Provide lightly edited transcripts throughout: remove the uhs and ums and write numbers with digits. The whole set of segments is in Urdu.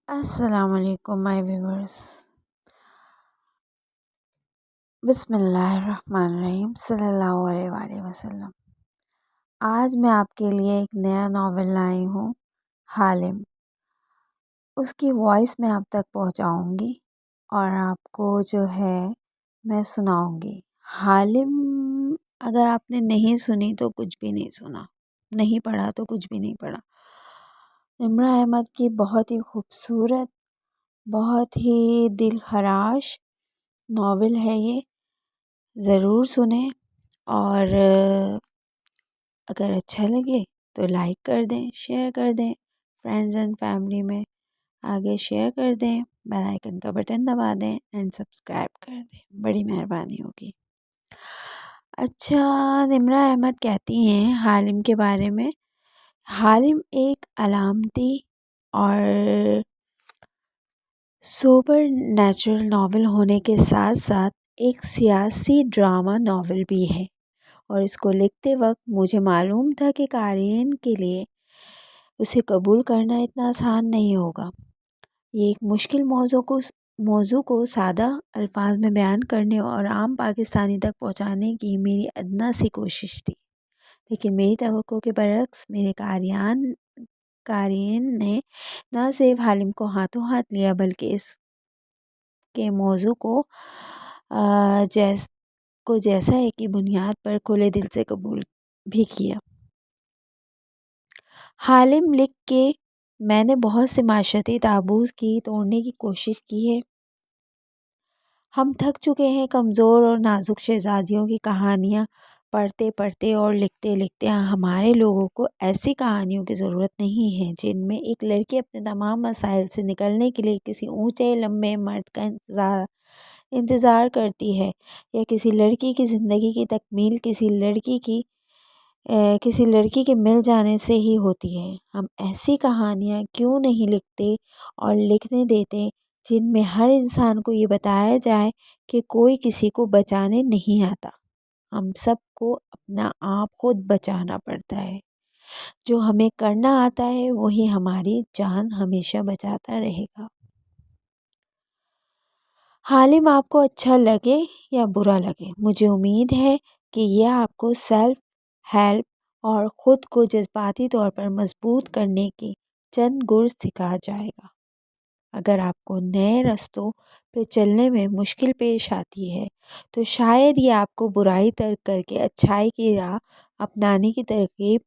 السلام علیکم مائی ویورس۔ بسم اللہ الرحمن الرحیم، صلی اللہ علیہ وآلہ وسلم۔ آج میں آپ کے لیے ایک نیا ناول لائی ہوں، حالم۔ اس کی وائس میں آپ تک پہنچاؤں گی اور آپ کو جو ہے میں سناؤں گی۔ حالم اگر آپ نے نہیں سنی تو کچھ بھی نہیں سنا، نہیں پڑھا تو کچھ بھی نہیں پڑھا۔ نمرہ احمد کی بہت ہی خوبصورت، بہت ہی دل خراش ناول ہے یہ، ضرور سنیں اور اگر اچھا لگے تو لائک کر دیں، شیئر کر دیں، فرینڈز اینڈ فیملی میں آگے شیئر کر دیں، بیل آئیکن کا بٹن دبا دیں اینڈ سبسکرائب کر دیں، بڑی مہربانی ہوگی۔ اچھا، نمرہ احمد کہتی ہیں حالم کے بارے میں، حالم ایک علامتی اور سوپر نیچرل ناول ہونے کے ساتھ ساتھ ایک سیاسی ڈرامہ ناول بھی ہے، اور اس کو لکھتے وقت مجھے معلوم تھا کہ قارئین کے لیے اسے قبول کرنا اتنا آسان نہیں ہوگا۔ یہ ایک مشکل موضوع کو سادہ الفاظ میں بیان کرنے اور عام پاکستانی تک پہنچانے کی میری ادنیٰ سی کوشش تھی، لیکن میری توقع کے برعکس میرے قارئین نے نہ صرف حالم کو ہاتھوں ہاتھ لیا بلکہ اس کے موضوع کو جیسا ہے کی بنیاد پر کھلے دل سے قبول بھی کیا۔ حالم لکھ کے میں نے بہت سے معاشرتی تابوز کی توڑنے کی کوشش کی ہے۔ ہم تھک چکے ہیں کمزور اور نازک شہزادیوں کی کہانیاں پڑھتے پڑھتے اور لکھتے لکھتے۔ ہمارے لوگوں کو ایسی کہانیوں کی ضرورت نہیں ہے جن میں ایک لڑکی اپنے تمام مسائل سے نکلنے کے لیے کسی اونچے لمبے مرد کا انتظار کرتی ہے، یا کسی لڑکی کی زندگی کی تکمیل کسی لڑکی کے مل جانے سے ہی ہوتی ہے۔ ہم ایسی کہانیاں کیوں نہیں لکھتے اور لکھنے دیتے جن میں ہر انسان کو یہ بتایا جائے کہ کوئی کسی کو بچانے نہیں آتا، ہم سب کو اپنا آپ خود بچانا پڑتا ہے۔ جو ہمیں کرنا آتا ہے وہی ہماری جان ہمیشہ بچاتا رہے گا۔ حالم آپ کو اچھا لگے یا برا لگے، مجھے امید ہے کہ یہ آپ کو سیلف ہیلپ اور خود کو جذباتی طور پر مضبوط کرنے کے چند گر سکھا جائے گا۔ اگر آپ کو نئے رستوں پہ چلنے میں مشکل پیش آتی ہے تو شاید یہ آپ کو برائی ترک کر کے اچھائی کی راہ اپنانے کی ترغیب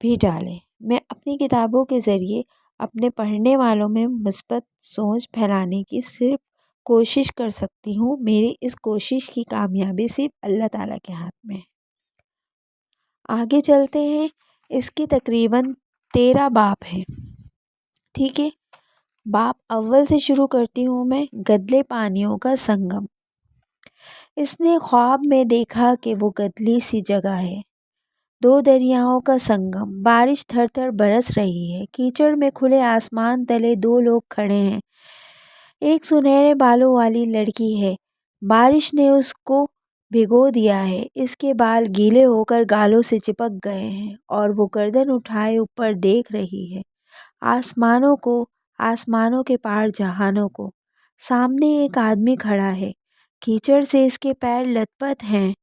بھی ڈالے۔ میں اپنی کتابوں کے ذریعے اپنے پڑھنے والوں میں مثبت سوچ پھیلانے کی صرف کوشش کر سکتی ہوں۔ میری اس کوشش کی کامیابی صرف اللہ تعالیٰ کے ہاتھ میں ہے۔ آگے چلتے ہیں۔ اس کی تقریباً 13 باب ہیں، ٹھیک ہے۔ باب اول سے شروع کرتی ہوں میں۔ گدلے پانیوں کا سنگم۔ اس نے خواب میں دیکھا کہ وہ گدلی سی جگہ ہے، دو دریاؤں کا سنگم۔ بارش تھر تھر برس رہی ہے، کیچڑ میں کھلے آسمان تلے دو لوگ کھڑے ہیں۔ ایک سنہرے بالوں والی لڑکی ہے، بارش نے اس کو بھگو دیا ہے، اس کے بال گیلے ہو کر گالوں سے چپک گئے ہیں اور وہ گردن اٹھائے اوپر دیکھ رہی ہے، آسمانوں کو، آسمانوں کے پار جہانوں کو۔ سامنے ایک آدمی کھڑا ہے، کیچڑ سے اس کے پیر لت پت ہیں،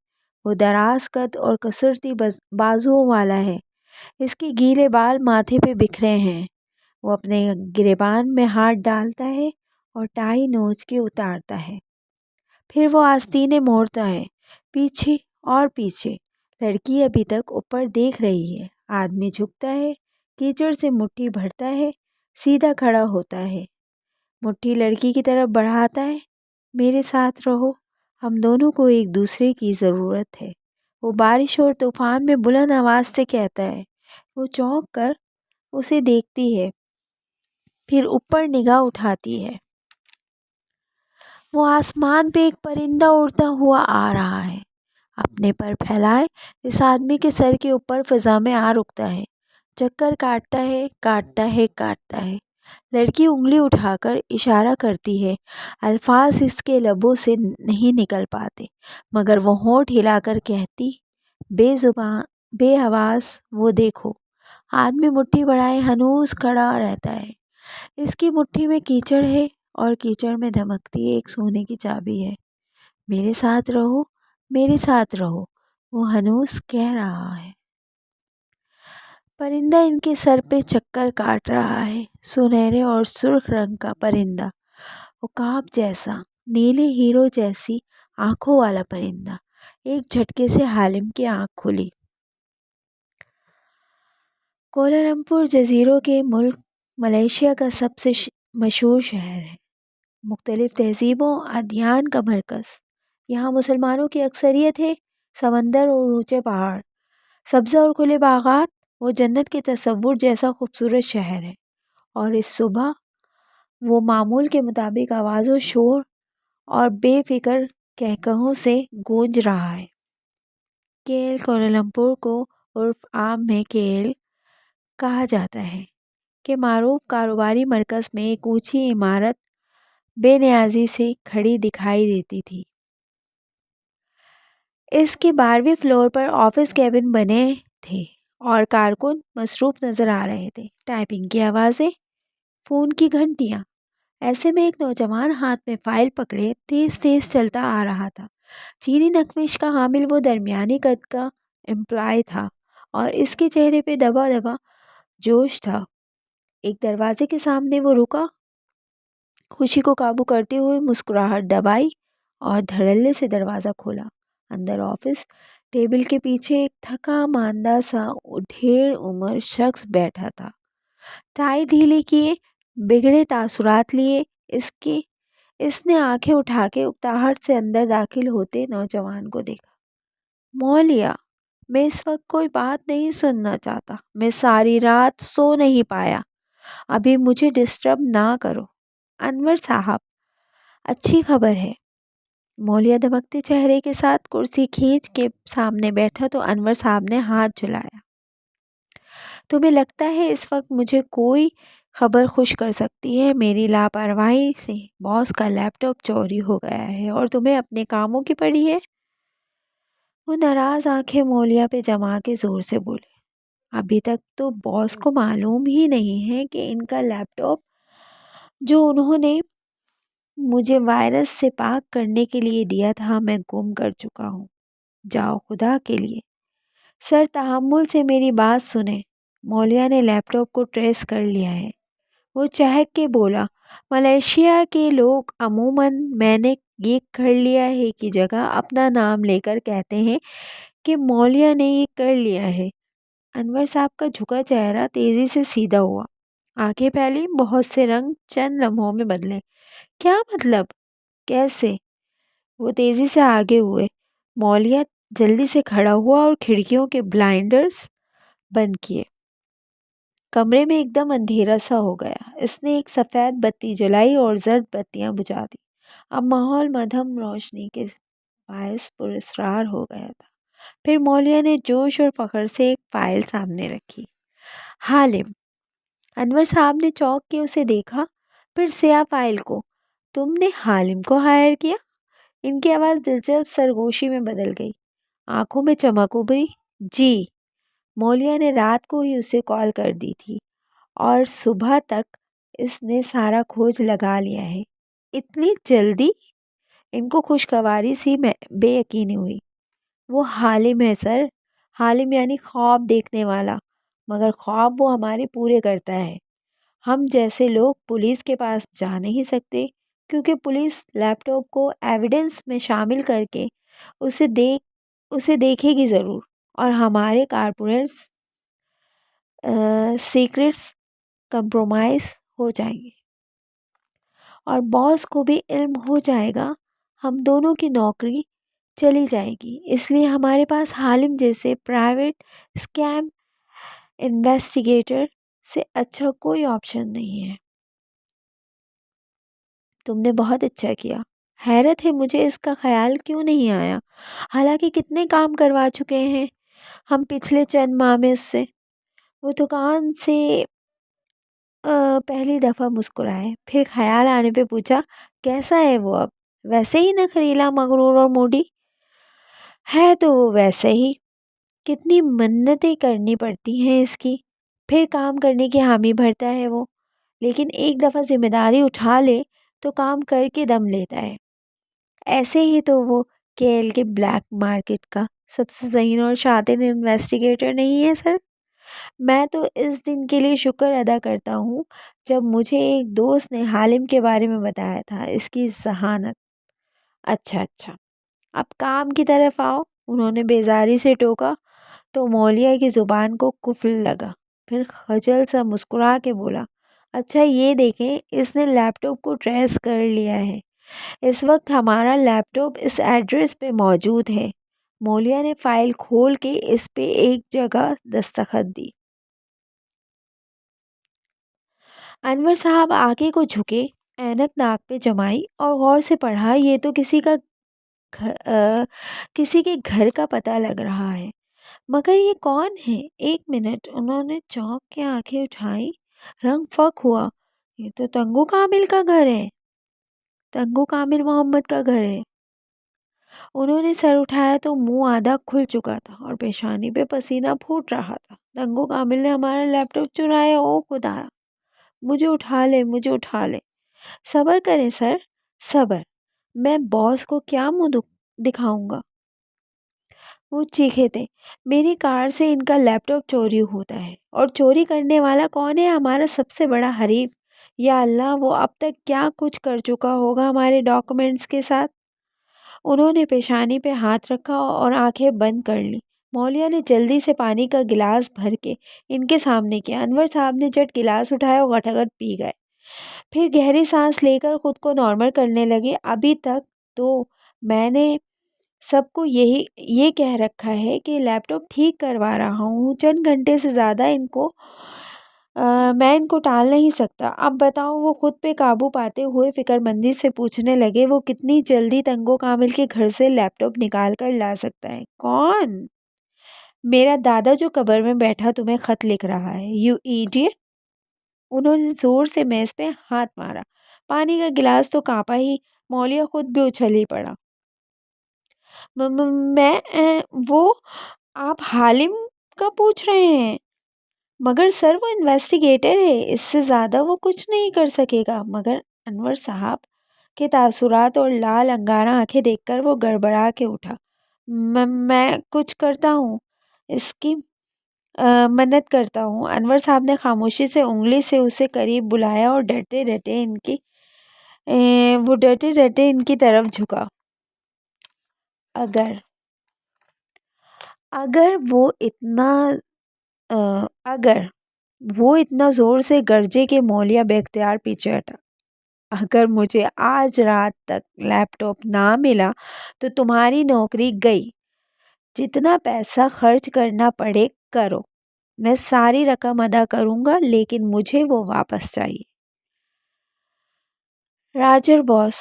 وہ دراز قد اور کسرتی بازوؤں والا ہے، اس کے گیلے بال ماتھے پہ بکھرے ہیں۔ وہ اپنے گریبان میں ہاتھ ڈالتا ہے اور ٹائی نوچ کے اتارتا ہے، پھر وہ آستینے موڑتا ہے، پیچھے اور پیچھے۔ لڑکی ابھی تک اوپر دیکھ رہی ہے۔ آدمی جھکتا ہے، کیچڑ سے مٹھی بھرتا ہے، سیدھا کھڑا ہوتا ہے، مٹھی لڑکی کی طرف بڑھاتا ہے۔ میرے ساتھ رہو، ہم دونوں کو ایک دوسرے کی ضرورت ہے، وہ بارش اور طوفان میں بلند آواز سے کہتا ہے۔ وہ چونک کر اسے دیکھتی ہے، پھر اوپر نگاہ اٹھاتی ہے۔ وہ آسمان پہ ایک پرندہ اڑتا ہوا آ رہا ہے، اپنے پر پھیلائے اس آدمی کے سر کے اوپر فضا میں آ رکتا ہے، چکر کاٹتا ہے، کاٹتا ہے، کاٹتا ہے۔ لڑکی انگلی اٹھا کر اشارہ کرتی ہے، الفاظ اس کے لبوں سے نہیں نکل پاتے، مگر وہ ہونٹ ہلا کر کہتی، بے زبان، بے آواز، وہ دیکھو۔ آدمی مٹھی بڑھائے ہنوز کھڑا رہتا ہے، اس کی مٹھی میں کیچڑ ہے اور کیچڑ میں دھمکتی ایک سونے کی چابی ہے۔ میرے ساتھ رہو، میرے ساتھ رہو، وہ ہنوز کہہ رہا ہے۔ پرندہ ان کے سر پہ چکر کاٹ رہا ہے، سنہرے اور سرخ رنگ کا پرندہ، عقاب جیسا، نیلے ہیرو جیسی آنکھوں والا پرندہ۔ ایک جھٹکے سے حالم کی آنکھ کھلی۔ کوالالمپور جزیروں کے ملک ملائیشیا کا سب سے مشہور شہر ہے، مختلف تہذیبوں ادیان کا مرکز۔ یہاں مسلمانوں کی اکثریت ہے۔ سمندر اور اونچے پہاڑ، سبزہ اور کھلے باغات، وہ جنت کے تصور جیسا خوبصورت شہر ہے۔ اور اس صبح وہ معمول کے مطابق آواز و شور اور بے فکر کہکہوں سے گونج رہا ہے۔ کیل کوالالمپور کو عرف عام میں کیل کہا جاتا ہے کہ معروف کاروباری مرکز میں ایک اونچی عمارت بے نیازی سے کھڑی دکھائی دیتی تھی۔ اس کے 12ویں فلور پر آفس کیبن بنے تھے اور کارکن مصروف نظر آ رہے تھے۔ ٹائپنگ کی آوازیں، فون کی گھنٹیاں۔ ایسے میں ایک نوجوان ہاتھ میں فائل پکڑے تیز تیز چلتا آ رہا تھا۔ چینی نقوش کا حامل وہ درمیانی قد کا امپلائی تھا اور اس کے چہرے پہ دبا دبا جوش تھا۔ ایک دروازے کے سامنے وہ رکا، خوشی کو قابو کرتے ہوئے مسکراہٹ دبائی اور دھڑلے سے دروازہ کھولا۔ اندر آفس ٹیبل کے پیچھے ایک تھکا ماندہ سا ڈھیر عمر شخص بیٹھا تھا۔ ٹائی ڈھیلی کیے، بگڑے تاثرات لیے اس نے آنکھیں اٹھا کے اکتاہٹ سے اندر داخل ہوتے نوجوان کو دیکھا۔ مولیہ، میں اس وقت کوئی بات نہیں سننا چاہتا، میں ساری رات سو نہیں پایا، ابھی مجھے ڈسٹرب نہ کرو۔ انور صاحب، اچھی خبر ہے۔ مولیہ دمکتے چہرے کے ساتھ کرسی کھینچ کے سامنے بیٹھا تو انور صاحب نے ہاتھ جھلایا۔ تمہیں لگتا ہے اس وقت مجھے کوئی خبر خوش کر سکتی ہے؟ میری لاپرواہی سے باس کا لیپ ٹاپ چوری ہو گیا ہے اور تمہیں اپنے کاموں کی پڑی ہے۔ وہ ناراض آنکھیں مولیہ پہ جما کے زور سے بولے، ابھی تک تو باس کو معلوم ہی نہیں ہے کہ ان کا لیپ ٹاپ جو انہوں نے مجھے وائرس سے پاک کرنے کے لیے دیا تھا میں گم کر چکا ہوں۔ جاؤ خدا کے لیے سر تحمل سے میری بات سنیں، مولیہ نے لیپ ٹاپ کو ٹریس کر لیا ہے۔ وہ چہک کے بولا، ملائیشیا کے لوگ عموماً میں نے یہ کر لیا ہے کی جگہ اپنا نام لے کر کہتے ہیں کہ مولیہ نے یہ کر لیا ہے۔ انور صاحب کا جھکا چہرہ تیزی سے سیدھا ہوا، آنکھیں پھیلی، بہت سے رنگ چند لمحوں میں بدلے۔ کیا مطلب؟ کیسے؟ وہ تیزی سے آگے ہوئے۔ مولیہ جلدی سے کھڑا ہوا اور کھڑکیوں کے بلائنڈرز بند کیے۔ کمرے میں ایک دم اندھیرا سا ہو گیا۔ اس نے ایک سفید بتی جلائی اور زرد بتیاں بجھا دی۔ اب ماحول مدھم روشنی کے باعث پراسرار ہو گیا تھا۔ پھر مولیہ نے جوش اور فخر سے ایک فائل سامنے رکھی۔ حالم۔ انور صاحب نے چونک کے اسے دیکھا، پھر سیاہ فائل کو۔ تم نے حالم کو ہائر کیا؟ ان کی آواز دلچسپ سرگوشی میں بدل گئی، آنکھوں میں چمک ابھری۔ جی، مولیہ نے رات کو ہی اسے کال کر دی تھی اور صبح تک اس نے سارا کھوج لگا لیا ہے۔ اتنی جلدی؟ ان کو خوشگواری سی بے یقینی ہوئی۔ وہ حالم ہے سر، حالم یعنی خواب دیکھنے والا، مگر خواب وہ ہمارے پورے کرتا ہے۔ ہم جیسے لوگ پولیس کے پاس جا نہیں سکتے کیونکہ پولیس لیپ ٹاپ کو ایویڈنس میں شامل کر کے اسے دیکھے گی ضرور، اور ہمارے کارپوریٹ سیکرٹس کمپرومائز ہو جائیں گے اور باس کو بھی علم ہو جائے گا، ہم دونوں کی نوکری چلی جائے گی۔ اس لیے ہمارے پاس حالم جیسے پرائیویٹ اسکیم انویسٹیگیٹر سے اچھا کوئی آپشن نہیں ہے۔ تم نے بہت اچھا کیا، حیرت ہے مجھے اس کا خیال کیوں نہیں آیا، حالانکہ کتنے کام کروا چکے ہیں ہم پچھلے چند ماہ میں اس سے۔ وہ دکان سے پہلی دفعہ مسکرائے، پھر خیال آنے پہ پوچھا، کیسا ہے وہ اب؟ ویسے ہی نخریلا، مغرور اور موڈی ہے تو وہ ویسے ہی، کتنی منتیں کرنی پڑتی ہیں اس کی، پھر کام کرنے کی حامی بھرتا ہے وہ، لیکن ایک دفعہ ذمہ داری اٹھا لے تو کام کر کے دم لیتا ہے۔ ایسے ہی تو وہ کیل کے بلیک مارکیٹ کا سب سے ذہین اور شاطر انویسٹیگیٹر نہیں ہے سر۔ میں تو اس دن کے لیے شکر ادا کرتا ہوں جب مجھے ایک دوست نے حالم کے بارے میں بتایا تھا، اس کی ذہانت۔ اچھا اچھا، اب کام کی طرف آؤ، انہوں نے بیزاری سے ٹوکا تو مولیا کی زبان کو قفل لگا۔ پھر خجل سا مسکرا کے بولا، اچھا یہ دیکھیں، اس نے لیپ ٹاپ کو ٹریس کر لیا ہے۔ اس وقت ہمارا لیپ ٹاپ اس ایڈریس پہ موجود ہے۔ مولیا نے فائل کھول کے اس پہ ایک جگہ دستخط دی۔ انور صاحب آگے کو جھکے، اینک ناک پہ جمائی اور غور سے پڑھا۔ یہ تو کسی کے گھر کا پتہ لگ رہا ہے، مگر یہ کون ہے؟ ایک منٹ، انہوں نے چونک کے آنکھیں اٹھائیں، رنگ فک ہوا۔ یہ تو تنگو کامل کا گھر ہے، تنگو کامل محمد کا گھر ہے۔ انہوں نے سر اٹھایا تو منہ آدھا کھل چکا تھا اور پیشانی پہ پسینہ پھوٹ رہا تھا۔ تنگو کامل نے ہمارا لیپ ٹاپ چرایا، او خدا، مجھے اٹھا لے، مجھے اٹھا لے۔ صبر کریں سر، صبر، میں باس کو کیا منہ دکھاؤں گا؟ وہ چیخے تھے، میری کار سے ان کا لیپ ٹاپ چوری ہوتا ہے، اور چوری کرنے والا کون ہے؟ ہمارا سب سے بڑا حریف۔ یا اللہ، وہ اب تک کیا کچھ کر چکا ہوگا ہمارے ڈاکومنٹس کے ساتھ۔ انہوں نے پیشانی پہ ہاتھ رکھا اور آنکھیں بند کر لی۔ مولیا نے جلدی سے پانی کا گلاس بھر کے ان کے سامنے کیا۔ انور صاحب نے جٹ گلاس اٹھایا اور گھٹاگھٹ پی گئے، پھر گہری سانس لے کر خود کو نارمل کرنے لگے۔ ابھی تک تو میں نے سب کو یہ کہہ رکھا ہے کہ لیپ ٹاپ ٹھیک کروا رہا ہوں، چند گھنٹے سے زیادہ میں ان کو ٹال نہیں سکتا۔ اب بتاؤ، وہ خود پہ قابو پاتے ہوئے فکر مندی سے پوچھنے لگے، وہ کتنی جلدی تنگو کامل کے گھر سے لیپ ٹاپ نکال کر لا سکتا ہے؟ کون؟ میرا دادا جو قبر میں بیٹھا تمہیں خط لکھ رہا ہے، یو ایڈیٹ۔ انہوں نے زور سے میز پہ ہاتھ مارا، پانی کا گلاس تو کانپا ہی۔ مولیا خود بھی اچھل ہی پڑا۔ وہ آپ حالم کا پوچھ رہے ہیں؟ مگر سر وہ انویسٹیگیٹر ہے، اس سے زیادہ وہ کچھ نہیں کر سکے گا۔ مگر انور صاحب کے تاثرات اور لال انگارہ آنکھیں دیکھ کر وہ گڑبڑا کے اٹھا۔ میں کچھ کرتا ہوں، اس کی منت کرتا ہوں۔ انور صاحب نے خاموشی سے انگلی سے اسے قریب بلایا اور ڈرتے ڈرتے ان کی طرف جھکا۔ اگر وہ اتنا زور سے گرجے کہ مولیا بے اختیار پیچھے ہٹا، اگر مجھے آج رات تک لیپ ٹاپ نہ ملا تو تمہاری نوکری گئی۔ جتنا پیسہ خرچ کرنا پڑے کرو، میں ساری رقم ادا کروں گا، لیکن مجھے وہ واپس چاہیے۔ راجر باس،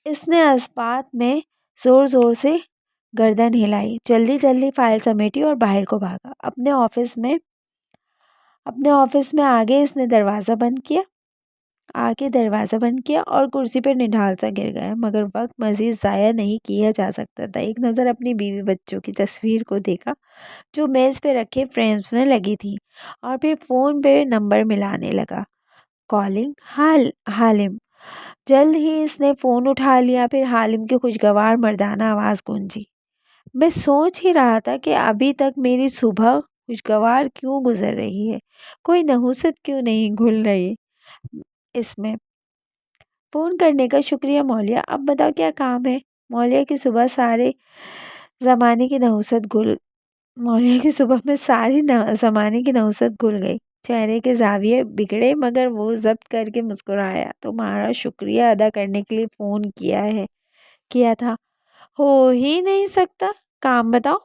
اس نے اسبات میں زور زور سے گردن ہلائی، جلدی فائل سمیٹی اور باہر کو بھاگا۔ اپنے آفس میں آگے اس نے دروازہ بند کیا اور کرسی پر نڈھال سا گر گیا۔ مگر وقت مزید ضائع نہیں کیا جا سکتا تھا۔ ایک نظر اپنی بیوی بچوں کی تصویر کو دیکھا جو میز پہ رکھے فریمز میں لگی تھی، اور پھر فون پہ نمبر ملانے لگا۔ کالنگ حالم۔ جلد ہی اس نے فون اٹھا لیا، پھر حالم کی خوشگوار مردانہ آواز گونجی، میں سوچ ہی رہا تھا کہ ابھی تک میری صبح خوشگوار کیوں گزر رہی ہے، کوئی نحوست کیوں نہیں گھل رہی اس میں۔ فون کرنے کا شکریہ مولیا، اب بتاؤ کیا کام ہے؟ مولیا کی صبح میں سارے زمانے کی نحوست گھل گئی۔ چہرے کے زاویے بگڑے، مگر وہ ضبط کر کے مسکرایا، تمہارا شکریہ ادا کرنے کے لیے فون کیا تھا۔ ہو ہی نہیں سکتا، کام بتاؤ،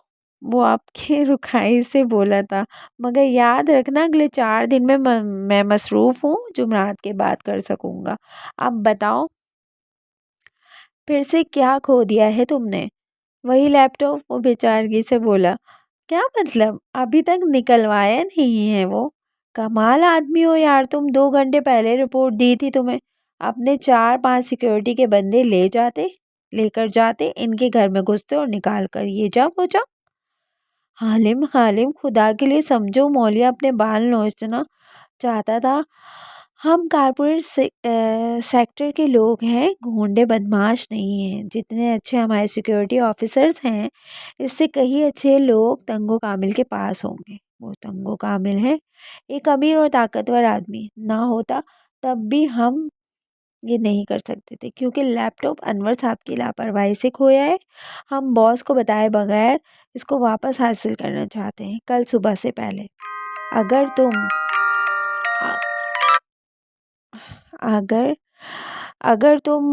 وہ آپ کی رکھائی سے بولا تھا، مگر یاد رکھنا اگلے 4 دن میں مصروف ہوں، جمعرات کے بعد کر سکوں گا۔ اب بتاؤ پھر سے کیا کھو دیا ہے تم نے؟ وہی لیپ ٹاپ، وہ بیچارگی سے بولا۔ کیا مطلب؟ ابھی تک نکلوایا نہیں ہے وہ؟ کمال آدمی ہو یار تم، 2 گھنٹے پہلے رپورٹ دی تھی تمہیں۔ اپنے 4-5 سیکیورٹی کے بندے لے کر جاتے، ان کے گھر میں گھستے اور نکال کر یہ جا وہ جا۔ حالم خدا کے لیے سمجھو، مولیا اپنے بال نوچنا چاہتا تھا ہم کارپوریٹ سیکٹر کے لوگ ہیں، گھونڈے بدماش نہیں ہیں۔ جتنے اچھے ہمارے سیکیورٹی آفیسرز ہیں، اس سے کہیں اچھے لوگ تنگو کامل کے پاس ہوں گے۔ وہ تنگو کامل ہے ایک امیر اور طاقتور آدمی، نہ ہوتا تب بھی ہم یہ نہیں کر سکتے تھے، کیونکہ لیپ ٹاپ انور صاحب کی لاپرواہی سے کھویا ہے۔ ہم باس کو بتائے بغیر اس کو واپس حاصل کرنا چاہتے ہیں، کل صبح سے پہلے۔ اگر تم اگر اگر تم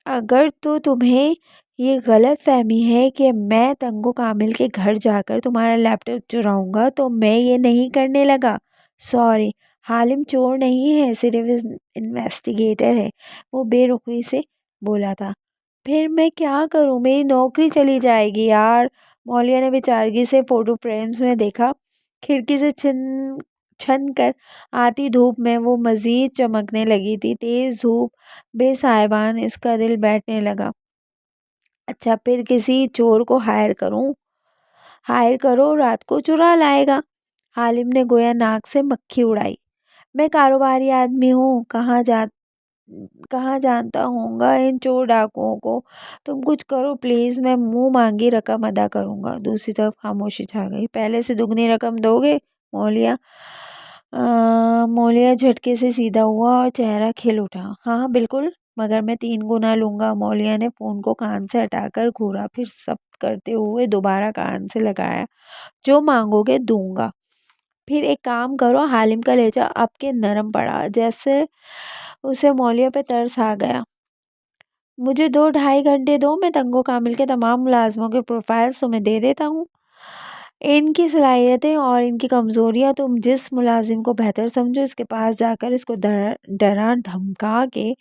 اگر تو تمہیں یہ غلط فہمی ہے کہ میں تنگو کامل کے گھر جا کر تمہارا لیپ ٹاپ چراؤں گا تو میں یہ نہیں کرنے لگا۔ سوری، حالم چور نہیں ہے، صرف انویسٹیگیٹر ہے، وہ بے رخی سے بولا تھا۔ پھر میں کیا کروں، میری نوکری چلی جائے گی یار۔ مولیا نے بیچارگی سے فوٹو فریمز میں دیکھا۔ کھڑکی سے چھن کر آتی دھوپ میں وہ مزید چمکنے لگی تھی۔ تیز دھوپ بے سائبان، اس کا دل بیٹھنے لگا۔ اچھا، پھر کسی چور کو ہائر کرو، رات کو چرا لائے گا۔ حالم نے گویا ناک سے مکھی اڑائی۔ میں کاروباری آدمی ہوں، کہاں جانتا ہوں گا ان چور ڈاکوؤں کو۔ تم کچھ کرو پلیز، میں منہ مانگی رقم ادا کروں گا۔ دوسری طرف خاموشی چھا گئی۔ پہلے سے دگنی رقم دو گے؟ مولیا جھٹکے سے سیدھا ہوا اور چہرہ کھل اٹھا۔ ہاں بالکل، مگر میں 3 گنا لوں گا۔ مولیا نے فون کو کان سے ہٹا کر گھورا، پھر ضبط کرتے ہوئے دوبارہ کان سے لگایا۔ جو مانگو گے دوں گا۔ پھر ایک کام کرو۔ حالم کا لہجہ اب کے نرم پڑا، جیسے اسے مولیا پہ ترس آ گیا۔ مجھے 2-2.5 گھنٹے دو، میں تنگو کامل کے تمام ملازموں کے پروفائلز تمہیں دے دیتا ہوں۔ ان کی صلاحیتیں اور ان کی کمزوریاں تم جس ملازم کو بہتر سمجھو، اس کے پاس جا کر اس کو ڈرا دھمکا کے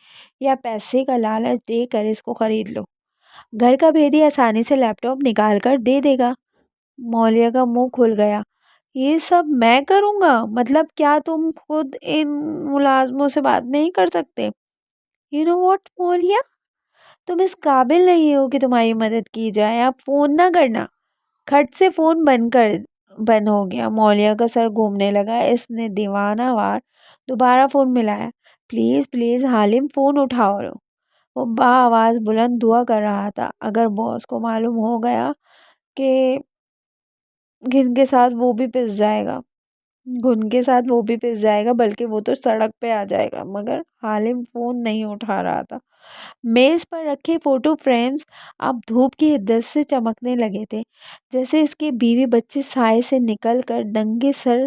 یا پیسے کا لالچ دے کر اس کو خرید لو۔ گھر کا بھیدی آسانی سے لیپ ٹاپ نکال کر دے دے گا۔ مولیا کا منہ کھل گیا۔ یہ سب میں کروں گا؟ مطلب کیا تم خود ان ملازموں سے بات نہیں کر سکتے؟ You know what مولیا، تم اس قابل نہیں ہو کہ تمہاری مدد کی جائے۔ اب فون نہ کرنا۔ کھٹ سے فون بند ہو گیا۔ مولیا کا سر گھومنے لگا۔ اس نے دیوانہ وار دوبارہ فون ملایا۔ پلیز پلیز حالم، فون اٹھاؤ۔ وہ آواز بلند دعا کر رہا تھا۔ اگر باس کو معلوم ہو گیا کہ گھن کے ساتھ وہ بھی پس جائے گا، بلکہ وہ تو سڑک پہ آ جائے گا۔ مگر حالم فون نہیں اٹھا رہا تھا۔ میز پر رکھے فوٹو فریمز اب دھوپ کی حدت سے چمکنے لگے تھے، جیسے اس کے بیوی بچے سائے سے نکل کر ننگے سر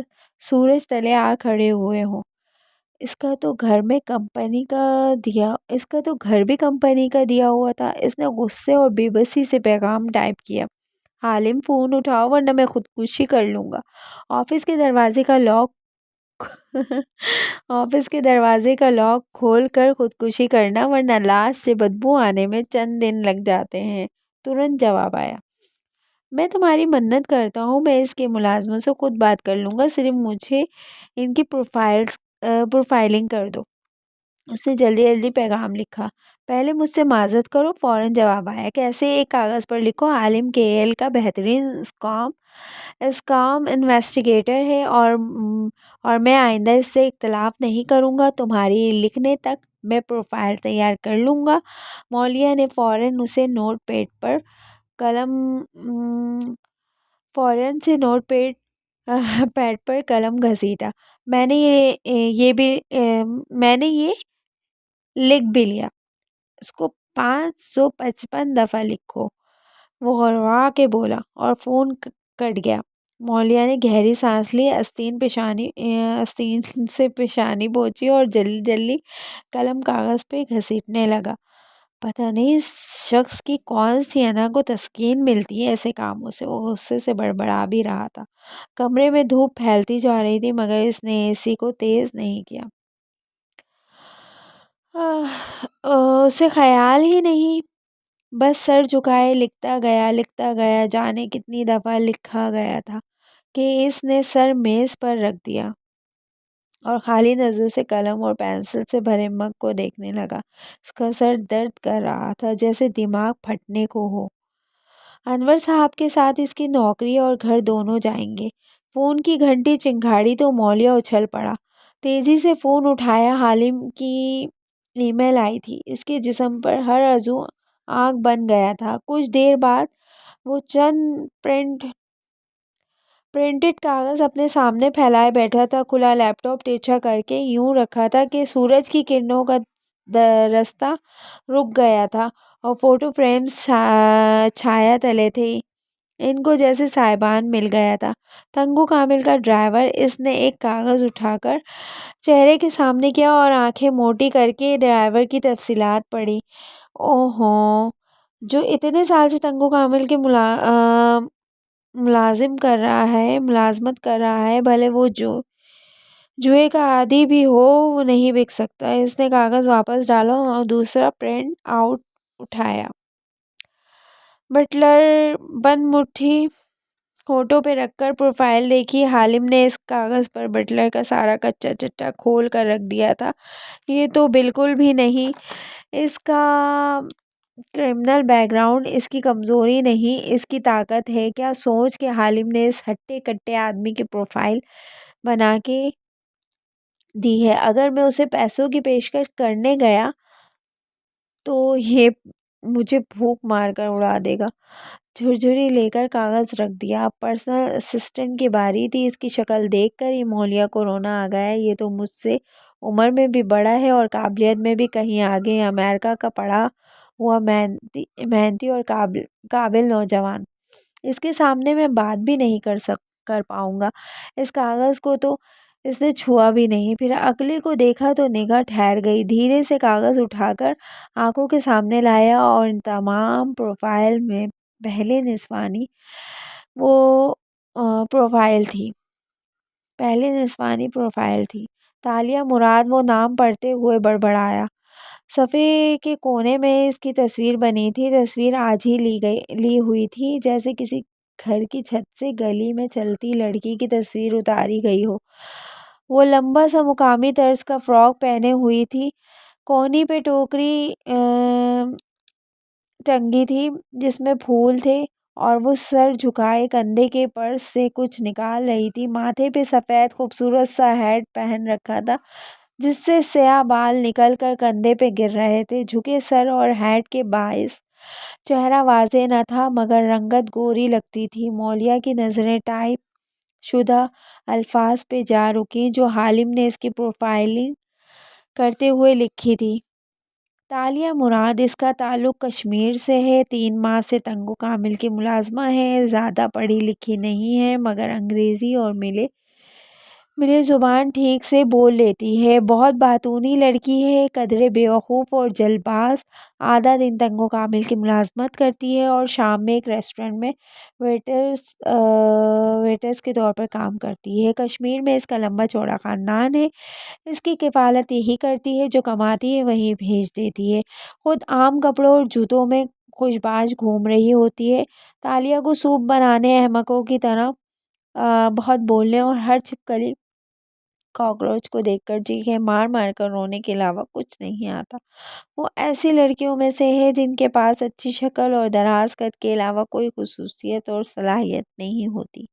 سورج تلے آ کھڑے ہوئے ہوں۔ اس کا تو گھر بھی کمپنی کا دیا ہوا تھا۔ اس نے غصے اور بے بسی سے پیغام ٹائپ کیا۔ حالم فون اٹھاؤ ورنہ میں خودکشی کر لوں گا۔ آفس کے دروازے کا لاک کھول کر خودکشی کرنا، ورنہ لاش سے بدبو آنے میں چند دن لگ جاتے ہیں۔ ترنت جواب آیا۔ میں تمہاری منت کرتا ہوں، میں اس کے ملازموں سے خود بات کر لوں گا، صرف مجھے ان کی پروفائلنگ کر دو۔ اس نے جلدی جلدی پیغام لکھا۔ پہلے مجھ سے معذرت کرو۔ فوراً جواب آیا۔ کیسے؟ ایک کاغذ پر لکھو۔ عالم KL کا بہترین اسکام انویسٹیگیٹر ہے اور میں آئندہ اس سے اختلاف نہیں کروں گا۔ تمہاری لکھنے تک میں پروفائل تیار کر لوں گا۔ مولیا نے فوراً سے نوٹ پیڈ پر قلم گھسیٹا۔ میں نے یہ لکھ بھی لیا۔ اس کو 555 دفعہ لکھو، وہ غرغرا کے بولا اور فون کٹ گیا۔ مولیا نے گہری سانس لی، آستین سے پیشانی پوچھی اور جلدی جلدی قلم کاغذ پہ گھسیٹنے لگا۔ پتہ نہیں اس شخص کی کون سی انا کو تسکین ملتی ہے ایسے کاموں سے۔ وہ غصے سے بڑبڑا بھی رہا تھا۔ کمرے میں دھوپ پھیلتی جا رہی تھی، مگر اس نے AC کو تیز نہیں کیا۔ اسے خیال ہی نہیں، بس سر جھکائے لکھتا گیا۔ جانے کتنی دفعہ لکھا گیا تھا کہ اس نے سر میز پر رکھ دیا اور خالی نظر سے قلم اور پینسل سے بھرے مگ کو دیکھنے لگا۔ اس کا سر درد کر رہا تھا، جیسے دماغ پھٹنے کو ہو۔ انور صاحب کے ساتھ اس کی نوکری اور گھر دونوں جائیں گے۔ فون کی گھنٹی چنگھاڑی تو مولیا اچھل پڑا۔ تیزی سے فون اٹھایا۔ حالم کی ای میل آئی تھی۔ اس کے جسم پر ہر عضو آگ بن گیا تھا۔ کچھ دیر بعد وہ چند پرنٹڈ کاغذ اپنے سامنے پھیلائے بیٹھا تھا۔ کھلا لیپ ٹاپ ترچھا کر کے یوں رکھا تھا کہ سورج کی کرنوں کا رستہ رک گیا تھا اور فوٹو فریمز چھایا تلے تھے۔ ان کو جیسے سائبان مل گیا تھا۔ تنگو کامل کا ڈرائیور۔ اس نے ایک کاغذ اٹھا کر چہرے کے سامنے کیا اور آنکھیں موٹی کر کے ڈرائیور کی تفصیلات پڑھی۔ اوہو، جو اتنے سال سے تنگو کامل کے ملازمت کر رہا ہے، بھلے وہ جوئے کا عادی بھی ہو، وہ نہیں بک سکتا۔ اس نے کاغذ واپس ڈالا اور دوسرا پرنٹ آؤٹ اٹھایا۔ بٹلر بند مٹھی ہونٹوں پہ رکھ کر پروفائل دیکھی۔ حالم نے اس کاغذ پر بٹلر کا سارا کچا چٹا کھول کر رکھ دیا تھا۔ یہ تو بالکل بھی نہیں اس کا کرمنل بیک گراؤنڈ، اس کی کمزوری نہیں، اس کی طاقت ہے۔ کیا سوچ کے حالم نے اس ہٹے کٹے آدمی کی پروفائل بنا کے دی ہے۔ اگر میں اسے پیسوں کی پیشکش کرنے گیا تو یہ مجھے بھوک مار کر اڑا دے گا۔ جھرجھری لے کر کاغذ رکھ دیا۔ اب پرسنل اسسٹنٹ کی باری تھی۔ اس کی شکل دیکھ کر ہی مولیا کو رونا آ گیا۔ یہ تو مجھ سے عمر میں بھی بڑا ہے اور قابلیت میں بھی کہیں آگے ہے۔ امریکہ کا پڑھا ہوا محنتی اور قابل نوجوان۔ اس کے سامنے میں بات بھی نہیں کر پاؤں گا۔ اس کاغذ کو تو اس نے چھوا بھی نہیں۔ پھر اگلے کو دیکھا تو نگاہ ٹھہر گئی۔ دھیرے سے کاغذ اٹھا کر آنکھوں کے سامنے لایا اور ان تمام پروفائل میں پہلے نسوانی پروفائل تھی۔ تالیہ مراد۔ وہ نام پڑھتے ہوئے بڑبڑایا۔ صفحے کے کونے میں اس کی تصویر بنی تھی۔ تصویر آج ہی لی ہوئی تھی، جیسے کسی گھر کی چھت سے گلی میں چلتی لڑکی کی تصویر اتاری گئی ہو۔ وہ لمبا سا مقامی طرز کا فراک پہنے ہوئی تھی۔ کونی پہ ٹوکری ٹنگی تھی جس میں پھول تھے اور وہ سر جھکائے کندھے کے پرس سے کچھ نکال رہی تھی۔ ماتھے پہ سفید خوبصورت سا ہیٹ پہن رکھا تھا جس سے سیاہ بال نکل کر کندھے پہ گر رہے تھے۔ جھکے سر اور ہیٹ کے باعث چہرہ واضح نہ تھا مگر رنگت گوری لگتی تھی۔ مولیا کی نظریں ٹائپ شدہ الفاظ پہ جا رکیں جو حالم نے اس کی پروفائلنگ کرتے ہوئے لکھی تھی۔ تالیہ مراد۔ اس کا تعلق کشمیر سے ہے۔ 3 ماہ سے تنگو کامل کی ملازمہ ہے۔ زیادہ پڑھی لکھی نہیں ہے مگر انگریزی اور ملے زبان ٹھیک سے بول لیتی ہے۔ بہت باتونی لڑکی ہے، قدرے بیوقوف اور جلد باز۔ آدھا دن تنگو کامل کی ملازمت کرتی ہے اور شام میں ایک ریسٹورنٹ میں ویٹرس کے طور پر کام کرتی ہے۔ کشمیر میں اس کا لمبا چوڑا خاندان ہے۔ اس کی کفالت یہی کرتی ہے، جو کماتی ہے وہی بھیج دیتی ہے۔ خود عام کپڑوں اور جوتوں میں خوش باش گھوم رہی ہوتی ہے۔ تالیہ کو سوپ بنانے، احمقوں کی طرح بہت بولنے اور ہر چھپکلی کاکروچ کو دیکھ کر چیخیں مار مار کر رونے کے علاوہ کچھ نہیں آتا۔ وہ ایسی لڑکیوں میں سے ہے جن کے پاس اچھی شکل اور دراز قد کے علاوہ کوئی خصوصیت اور صلاحیت نہیں ہوتی۔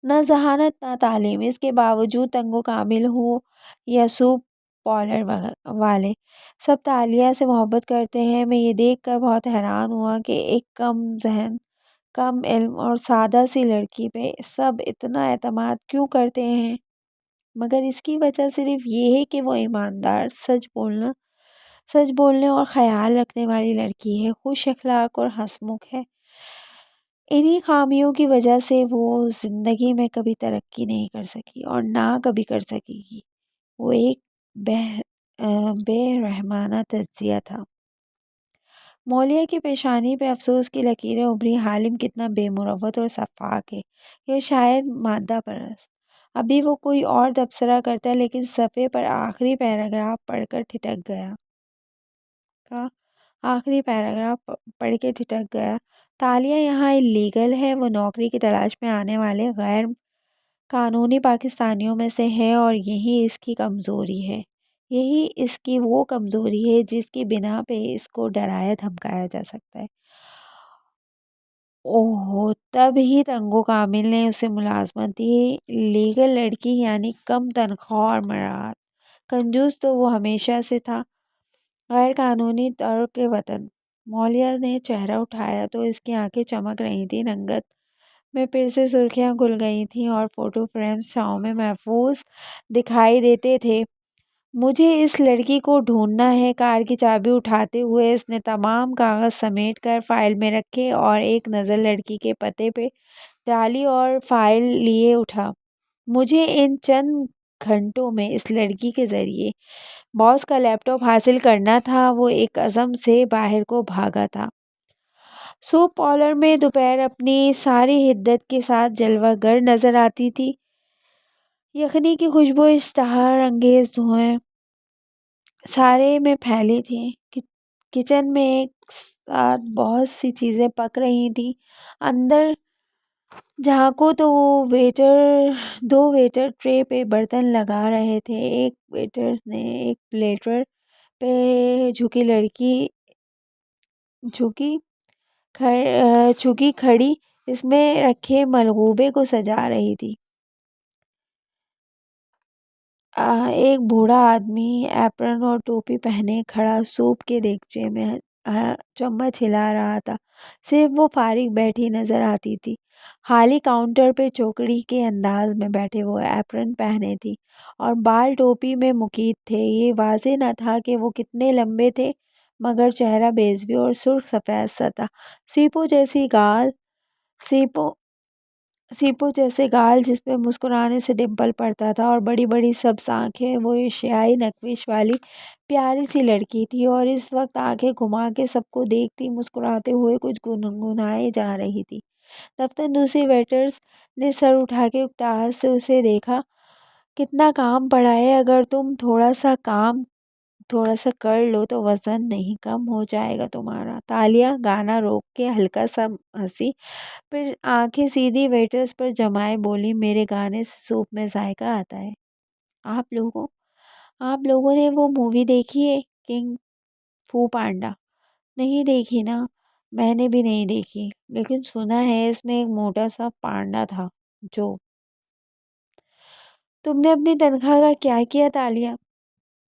نہ ذہانت نہ تعلیم۔ اس کے باوجود تنگو کامل ہو یا سوپ پارلر والے، سب تالیہ سے محبت کرتے ہیں۔ میں یہ دیکھ کر بہت حیران ہوا کہ ایک کم ذہن، کم علم اور سادہ سی لڑکی پہ سب اتنا اعتماد کیوں کرتے ہیں؟ مگر اس کی وجہ صرف یہ ہے کہ وہ ایماندار، سچ بولنے اور خیال رکھنے والی لڑکی ہے، خوش اخلاق اور ہنسمکھ ہے۔ انہی خامیوں کی وجہ سے وہ زندگی میں کبھی ترقی نہیں کر سکی اور نہ کبھی کر سکے گی۔ وہ ایک بے رحمانہ تجزیہ تھا۔ مولیا کی پیشانی پہ افسوس کی لکیریں ابھری۔ حالم کتنا بے مروت اور سفاک ہے، یا شاید مادہ پرست۔ ابھی وہ کوئی اور تبصرہ کرتا لیکن صفحے پر آخری پیراگراف پڑھ کے ٹھٹک گیا۔ تالیہ یہاں اللیگل ہے۔ وہ نوکری کی تلاش میں آنے والے غیر قانونی پاکستانیوں میں سے ہے اور یہی اس کی کمزوری ہے۔ یہی اس کی وہ کمزوری ہے جس کی بنا پہ اس کو ڈرایا دھمکایا جا سکتا ہے۔ اوہو، تب ہی تنگو کامل نے اسے ملازمت دی۔ لیگل لڑکی یعنی کم تنخواہ اور مراعات۔ کنجوس تو وہ ہمیشہ سے تھا، غیر قانونی ترک وطن۔ مولیا نے چہرہ اٹھایا تو اس کی آنکھیں چمک رہی تھیں، رنگت میں پھر سے سرخیاں کھل گئی تھیں اور فوٹو فریمز چھاؤں میں محفوظ دکھائی دیتے تھے۔ مجھے اس لڑکی کو ڈھونڈنا ہے۔ کار کی چابی اٹھاتے ہوئے اس نے تمام کاغذ سمیٹ کر فائل میں رکھے اور ایک نظر لڑکی کے پتے پہ ڈالی اور فائل لیے اٹھا۔ مجھے ان چند گھنٹوں میں اس لڑکی کے ذریعے باس کا لیپ ٹاپ حاصل کرنا تھا۔ وہ ایک عزم سے باہر کو بھاگا تھا۔ سوپ پارلر میں دوپہر اپنی ساری حدت کے ساتھ جلوہ گر نظر آتی تھی۔ یخنی کی خوشبو، اشتہار انگیز دھویں سارے میں پھیلی تھی۔ کچن میں ایک ساتھ بہت سی چیزیں پک رہی تھیں۔ اندر جھانکو تو دو ویٹر ٹرے پہ برتن لگا رہے تھے۔ ایک ویٹر نے ایک پلیٹر پہ جھکی کھڑی اس میں رکھے ملغوبے کو سجا رہی تھی۔ ایک بوڑھا آدمی ایپرن اور ٹوپی پہنے کھڑا سوپ کے دیگچے میں چمچ ہلا رہا تھا۔ صرف وہ فارغ بیٹھی نظر آتی تھی۔ خالی کاؤنٹر پہ چوکڑی کے انداز میں بیٹھے وہ ایپرن پہنے تھی اور بال ٹوپی میں مقید تھے۔ یہ واضح نہ تھا کہ وہ کتنے لمبے تھے، مگر چہرہ بیضوی اور سرخ سفید سا تھا۔ سیپو جیسے گال جس پہ مسکرانے سے ڈمپل پڑتا تھا اور بڑی بڑی سبز آنکھیں۔ وہ ایشیائی نقش والی پیاری سی لڑکی تھی اور اس وقت آنکھیں گھما کے سب کو دیکھتی، مسکراتے ہوئے کچھ گنگنائے جا رہی تھی۔ دفتر دوسری ویٹرز نے سر اٹھا کے اکتاہٹ سے اسے دیکھا۔ کتنا کام پڑا ہے، اگر تم تھوڑا سا کر لو تو وزن نہیں کم ہو جائے گا تمہارا۔ تالیہ گانا روک کے ہلکا سا ہنسی، پھر آنکھیں سیدھی ویٹرز پر جمائے بولی، میرے گانے سے سوپ میں ذائقہ آتا ہے۔ آپ لوگوں نے وہ مووی دیکھی ہے کنگ فو پانڈا؟ نہیں دیکھی نا؟ میں نے بھی نہیں دیکھی، لیکن سنا ہے اس میں ایک موٹا سا پانڈا تھا جو… تم نے اپنی تنخواہ کا کیا کیا تالیہ؟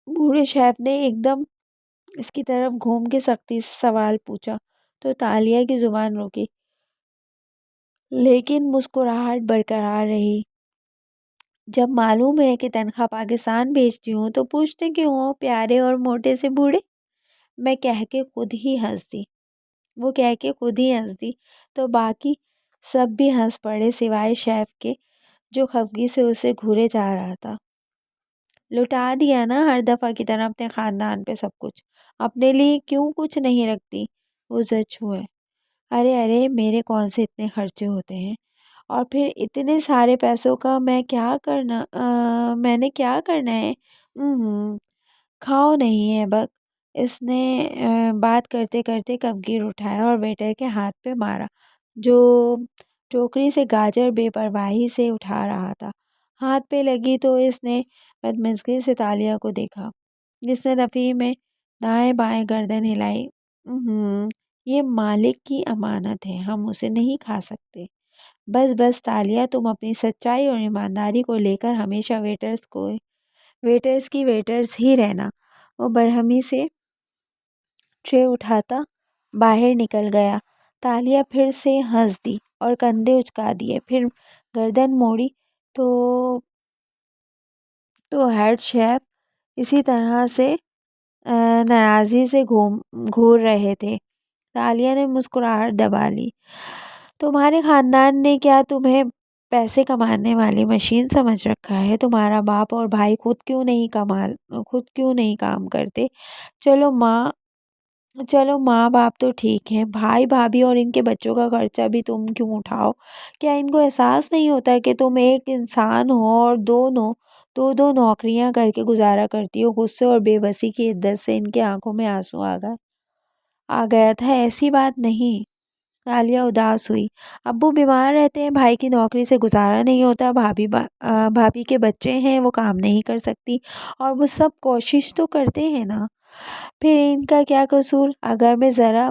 بوڑھے شیف نے ایک دم اس کی طرف گھوم کے سختی سے سوال پوچھا تو تالیہ کی زبان روکی، لیکن مسکراہٹ برقرار رہی۔ جب معلوم ہے کہ تنخواہ پاکستان بھیجتی ہوں تو پوچھتے کیوں ہو، پیارے اور موٹے سے بوڑھے؟ وہ کہہ کے خود ہی ہنس دی تو باقی سب بھی ہنس پڑے سوائے شیف کے، جو خفگی سے اسے گھورے جا رہا تھا۔ لٹا دیا نا ہر دفعہ کی طرح اپنے خاندان پہ سب کچھ، اپنے لیے کیوں کچھ نہیں رکھتی؟ وہ زچ ہوئے۔ ارے میرے کون سے اتنے خرچے ہوتے ہیں، اور پھر اتنے سارے پیسوں کا میں نے کیا کرنا ہے؟ کھاؤ نہیں ہے بک۔ اس نے بات کرتے کرتے کفگیر اٹھایا اور ویٹر کے ہاتھ پہ مارا، جو ٹوکری سے گاجر بے پرواہی سے اٹھا رہا تھا۔ ہاتھ پہ لگی تو اس نے بدمزگی سے تالیہ کو دیکھا، جس نے رفیع میں دائیں بائیں گردن ہلائی۔ یہ مالک کی امانت ہے، ہم اسے نہیں کھا سکتے۔ بس تالیہ، تم اپنی سچائی اور ایمانداری کو لے کر ہمیشہ ویٹرز ہی رہنا۔ وہ برہمی سے ٹرے اٹھاتا باہر نکل گیا۔ تالیہ پھر سے ہنس دی اور کندھے اچکا دیے، پھر گردن موڑی تو ہیڈ شیف اسی طرح سے ناراضی سے گھور رہے تھے۔ تالیہ نے مسکراہٹ دبا لی۔ تمہارے خاندان نے کیا تمہیں پیسے کمانے والی مشین سمجھ رکھا ہے؟ تمہارا باپ اور بھائی خود کیوں نہیں کام کرتے؟ چلو ماں باپ تو ٹھیک ہے، بھائی بھابھی اور ان کے بچوں کا خرچہ بھی تم کیوں اٹھاؤ؟ کیا ان کو احساس نہیں ہوتا کہ تم ایک انسان ہو اور دو نوکریاں کر کے گزارا کرتی ہو؟ غصے اور بے بسی کی حدت سے ان کی آنکھوں میں آنسو آ گیا تھا۔ ایسی بات نہیں۔ تالیہ اداس ہوئی۔ ابو بیمار رہتے ہیں، بھائی کی نوکری سے گزارا نہیں ہوتا، بھابھی کے بچے ہیں، وہ کام نہیں کر سکتی، اور وہ سب کوشش تو کرتے ہیں نا، پھر ان کا کیا قصور؟ اگر میں ذرا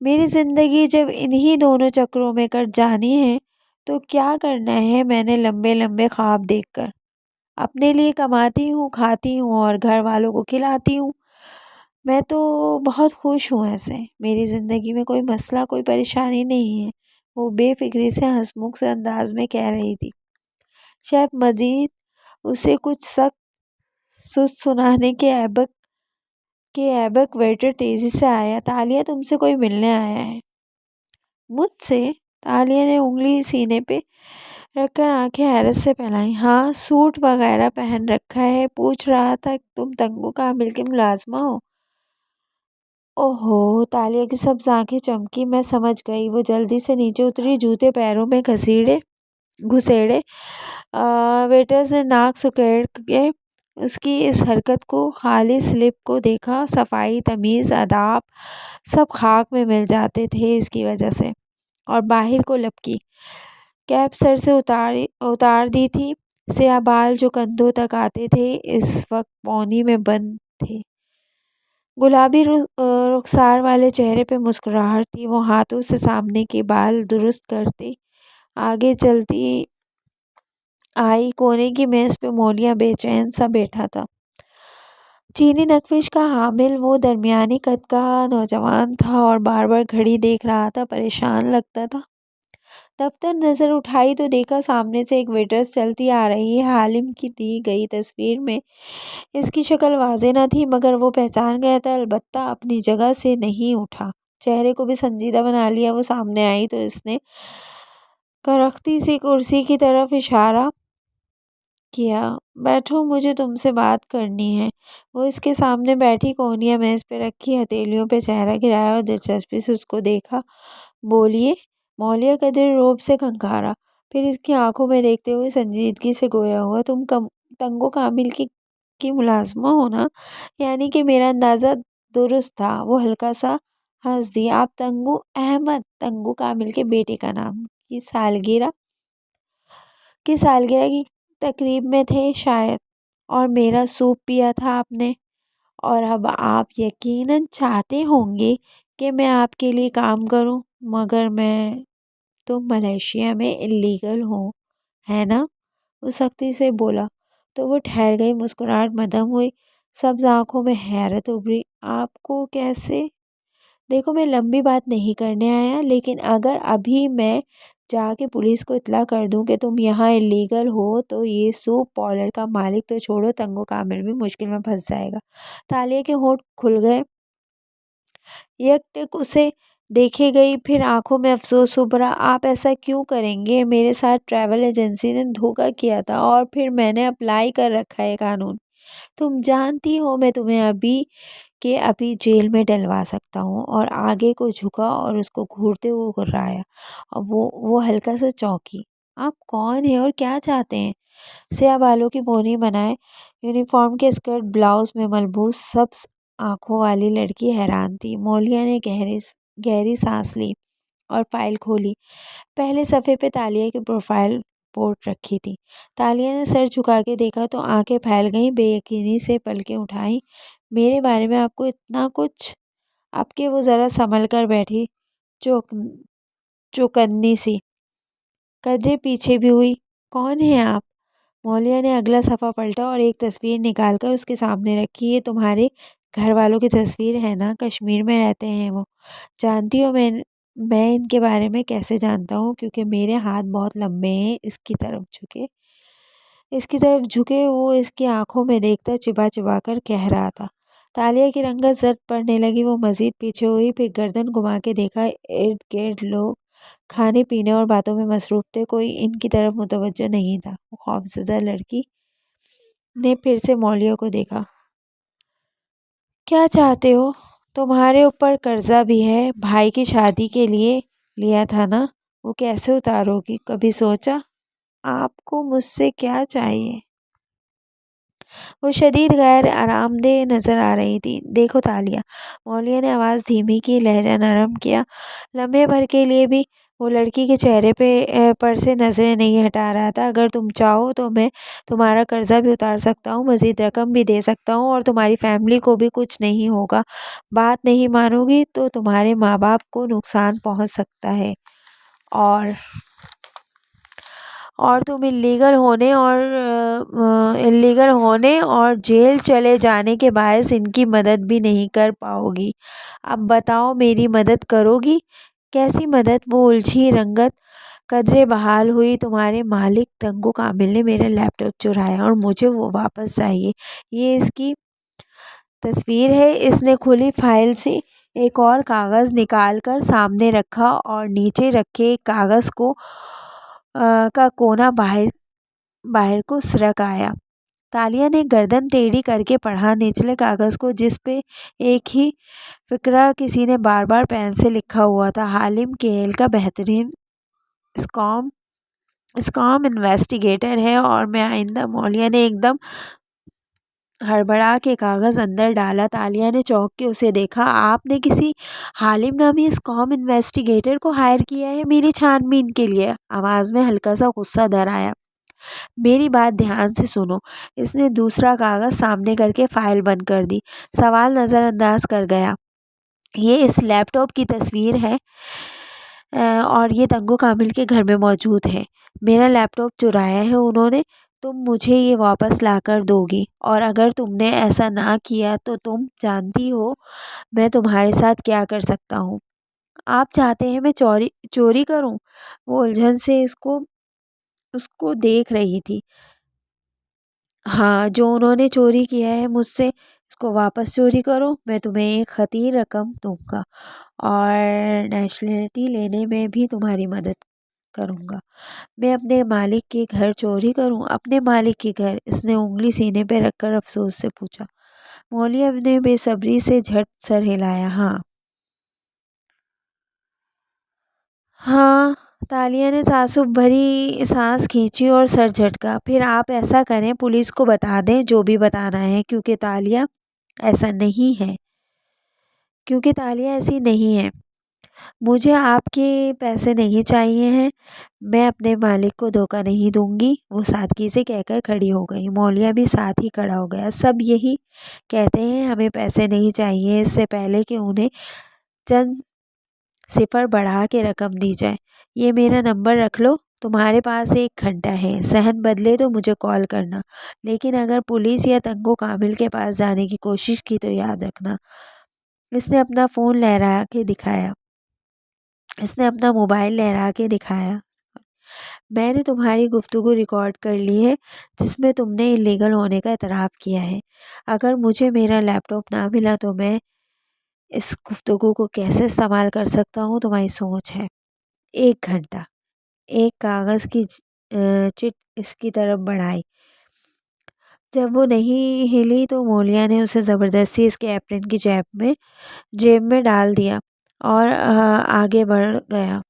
میری زندگی جب انہی دونوں چکروں میں کٹ جانی ہے تو کیا کرنا ہے میں نے لمبے لمبے خواب دیکھ کر؟ اپنے لیے کماتی ہوں، کھاتی ہوں اور گھر والوں کو کھلاتی ہوں۔ میں تو بہت خوش ہوں ایسے، میری زندگی میں کوئی مسئلہ، کوئی پریشانی نہیں ہے، وہ بے فکری سے ہنسمکھ سے انداز میں کہہ رہی تھی۔ شیف مزید اسے کچھ سخت سست سنانے کے ایبک ویٹر تیزی سے آیا۔ تالیہ تم سے کوئی ملنے آیا ہے؟ مجھ سے؟ تالیہ نے انگلی سینے پہ رکھ کر آنکھیں حیرت سے پھیلائیں۔ ہاں، سوٹ وغیرہ پہن رکھا ہے، پوچھ رہا تھا تم تنگو کامل کی ملازمہ ہو؟ اوہو، تالیہ کی سبز آنکھیں چمکی۔ میں سمجھ گئی۔ وہ جلدی سے نیچے اتری، جوتے پیروں میں گھسیڑے۔ ویٹرز نے ناک سکیڑ کے اس کی اس حرکت کو، خالص لپ کو دیکھا۔ صفائی، تمیز، آداب سب خاک میں مل جاتے تھے اس کی وجہ سے۔ اور باہر کو لپکی کیپ سر سے اتار دی تھی۔ سیاہ بال جو کندھوں تک آتے تھے اس وقت پونی میں بند تھے۔ گلابی رخسار والے چہرے پہ مسکراہٹ تھی۔ وہ ہاتھوں سے سامنے کے بال درست کرتے آگے چلتی آئی۔ کونے کی میز پہ مولیا بے چین سا بیٹھا تھا۔ چینی نقوش کا حامل وہ درمیانی قد کا نوجوان تھا اور بار بار گھڑی دیکھ رہا تھا، پریشان لگتا تھا۔ دفتر نظر اٹھائی تو دیکھا سامنے سے ایک ویٹرس چلتی آ رہی ہے۔ حالم کی دی گئی تصویر میں اس کی شکل واضح نہ تھی مگر وہ پہچان گیا تھا، البتہ اپنی جگہ سے نہیں اٹھا، چہرے کو بھی سنجیدہ بنا لیا۔ وہ سامنے آئی تو اس نے کرختی سی کرسی کی طرف اشارہ کیا۔ بیٹھو، مجھے تم سے بات کرنی ہے۔ وہ اس کے سامنے بیٹھی، کونیاں میز پہ رکھی، ہتھیلیوں پہ چہرہ گرایا اور دلچسپی سے اس کو دیکھا۔ بولیے؟ مولیا قدر رعب سے کھنکھارا، پھر اس کی آنکھوں میں دیکھتے ہوئے سنجیدگی سے گویا ہوا۔ تم تنگو کامل کی ملازمہ ہو نا؟ یعنی کہ میرا اندازہ درست تھا؟ وہ ہلکا سا ہنس دی۔ آپ تنگو احمد، تنگو کامل کے بیٹے کا نام کی سالگرہ کی تقریب میں تھے شاید، اور میرا سوپ پیا تھا آپ نے، اور اب آپ یقیناً چاہتے ہوں گے کہ میں آپ کے لیے کام کروں، مگر تم ملیشیا میں اللیگل ہو، ہے نا؟ وہ سختی سے بولا تو وہ ٹھہر گئی، مسکراہٹ مدھم ہوئی، سبز آنکھوں میں حیرت ابھری۔ آپ کو کیسے؟ دیکھو، میں لمبی بات نہیں کرنے آیا، لیکن اگر ابھی میں جا کے پولیس کو اطلاع کر دوں کہ تم یہاں اللیگل ہو تو یہ سوپ پارلر کا مالک تو چھوڑو، تنگو کامل بھی مشکل میں پھنس جائے گا۔ تالیہ کے ہونٹ کھل گئے، یک ٹک اسے دیکھے گئی، پھر آنکھوں میں افسوس ابھرا۔ آپ ایسا کیوں کریں گے؟ میرے ساتھ ٹریول ایجنسی نے دھوکہ کیا تھا اور پھر میں نے اپلائی کر رکھا ہے قانون۔ تم جانتی ہو میں تمہیں ابھی کے ابھی جیل میں ڈلوا سکتا ہوں۔ اور آگے کو جھکا اور اس کو گھورتے ہوئے گھرایا۔ وہ ہلکا سا چونکی۔ آپ کون ہیں اور کیا چاہتے ہیں؟ سیاہ بالوں کی پونی بنائے، یونیفارم کے اسکرٹ بلاؤز میں ملبوس سبز آنکھوں والی لڑکی حیران تھی۔ مولیا نے گہری سانس لی اور فائل کھولی۔ پہلے صفحے پہ تالیہ کی پروفائل رپورٹ رکھی تھی۔ تالیہ نے سر جھکا کے دیکھا تو آنکھیں پھیل گئیں، بے یقینی سے پلکیں اٹھائیں۔ میرے بارے میں آپ کو اتنا کچھ؟ اب کہ وہ ذرا سنبھل کر بیٹھی، چوکنی سی قدرے پیچھے بھی ہوئی۔ کون ہیں آپ؟ مولیا نے اگلا صفحہ پلٹا اور ایک تصویر نکال کر اس کے سامنے رکھی۔ یہ تمہارے گھر والوں کی تصویر ہے نا؟ کشمیر میں رہتے ہیں وہ؟ جانتی ہو میں ان کے بارے میں کیسے جانتا ہوں؟ کیونکہ میرے ہاتھ بہت لمبے ہیں۔ اس کی طرف جھکے وہ اس کی آنکھوں میں دیکھتا چبا چبا کر کہہ رہا تھا۔ تالیہ کی رنگت زرد پڑنے لگی، وہ مزید پیچھے ہوئی، پھر گردن گھما کے دیکھا۔ ارد گرد لوگ کھانے پینے اور باتوں میں مصروف تھے، کوئی ان کی طرف متوجہ نہیں تھا۔ وہ خوفزدہ لڑکی نے پھر سے مولیا کو دیکھا۔ کیا چاہتے ہو؟ تمہارے اوپر قرضہ بھی ہے، بھائی کی شادی کے لیے لیا تھا نا؟ وہ کیسے اتارو گی؟ کبھی سوچا؟ آپ کو مجھ سے کیا چاہیے؟ وہ شدید غیر آرام دہ نظر آ رہی تھی۔ دیکھو تالیہ، مولیا نے آواز دھیمی کی، لہجہ نرم کیا، لمحے بھر کے لیے بھی وہ لڑکی کے چہرے پر سے نظریں نہیں ہٹا رہا تھا۔ اگر تم چاہو تو میں تمہارا قرضہ بھی اتار سکتا ہوں، مزید رقم بھی دے سکتا ہوں اور تمہاری فیملی کو بھی کچھ نہیں ہوگا۔ بات نہیں مانو گی تو تمہارے ماں باپ کو نقصان پہنچ سکتا ہے اور تم اللیگل ہونے اور جیل چلے جانے کے باعث ان کی مدد بھی نہیں کر پاؤ گی۔ اب بتاؤ میری مدد کرو گی؟ کیسی مدد؟ وہ الجھی رنگت قدرے بحال ہوئی۔ تمہارے مالک تنگو کامل نے میرا لیپ ٹاپ چرایا اور مجھے وہ واپس چاہیے۔ یہ اس کی تصویر ہے۔ اس نے کھلی فائل سے ایک اور کاغذ نکال کر سامنے رکھا اور نیچے رکھے ایک کاغذ کا کونا باہر کو سرک آیا۔ تالیہ نے گردن ٹیڑھی کر کے پڑھا نچلے کاغذ کو، جس پہ ایک ہی فقرہ کسی نے بار بار پین سے لکھا ہوا تھا: حالم کیل کا بہترین اسکام انویسٹیگیٹر ہے اور میں آئندہ۔ مولیا نے ایک دم ہڑبڑا کے کاغذ اندر ڈالا۔ تالیہ نے چونک کے اسے دیکھا۔ آپ نے کسی حالم نامی اسکام انویسٹیگیٹر کو ہائر کیا ہے میری چھان بین کے لیے؟ آواز میں ہلکا سا غصہ در آیا۔ میری بات دھیان سے سنو۔ اس نے دوسرا کاغذ سامنے کر کے فائل بند کر دی۔ سوال نظر انداز کر گیا۔ یہ اس لیپ ٹاپ کی تصویر ہے اور یہ تنگو کامل کے گھر میں موجود ہے۔ میرا لیپ ٹاپ چرایا ہے انہوں نے۔ تم مجھے یہ واپس لا کر دو گی، اور اگر تم نے ایسا نہ کیا تو تم جانتی ہو میں تمہارے ساتھ کیا کر سکتا ہوں۔ آپ چاہتے ہیں میں چوری کروں؟ وہ الجھن سے اس کو دیکھ رہی تھی۔ ہاں، جو انہوں نے چوری کیا ہے مجھ سے اس کو واپس چوری کرو۔ میں تمہیں ایک خطیر رقم دوں گا اور نیشنلٹی لینے میں بھی تمہاری مدد کروں گا۔ میں اپنے مالک کے گھر چوری کروں؟ اپنے مالک کے گھر؟ اس نے انگلی سینے پہ رکھ کر افسوس سے پوچھا۔ مولیا نے بے صبری سے جھٹ سر ہلایا۔ ہاں۔ تالیہ نے تعصب بھری سانس کھینچی اور سر جھٹکا۔ پھر آپ ایسا کریں، پولیس کو بتا دیں جو بھی بتانا ہے، کیونکہ تالیہ ایسی نہیں ہے۔ مجھے آپ کے پیسے نہیں چاہیے ہیں۔ میں اپنے مالک کو دھوکہ نہیں دوں گی، وہ سادگی سے کہہ کر کھڑی ہو گئی۔ مولیا بھی ساتھ ہی کھڑا ہو گیا۔ سب یہی کہتے ہیں ہمیں پیسے نہیں چاہیے، اس سے پہلے کہ انہیں چند صفر بڑھا کے رقم دی جائے۔ یہ میرا نمبر رکھ لو، تمہارے پاس 1 گھنٹہ ہے۔ ذہن بدلے تو مجھے کال کرنا، لیکن اگر پولیس یا تنگو کامل کے پاس جانے کی کوشش کی تو یاد رکھنا۔ اس نے اپنا موبائل لہرا کے دکھایا۔ میں نے تمہاری گفتگو ریکارڈ کر لی ہے جس میں تم نے اللیگل ہونے کا اعتراف کیا ہے۔ اگر مجھے میرا لیپ ٹاپ نہ ملا تو میں اس گفتگو کو کیسے استعمال کر سکتا ہوں تمہاری سوچ ہے۔ 1 گھنٹہ۔ ایک کاغذ کی چٹ اس کی طرف بڑھائی۔ جب وہ نہیں ہلی تو مولیا نے اسے زبردستی اس کے ایپرن کی جیب میں ڈال دیا اور آگے بڑھ گیا۔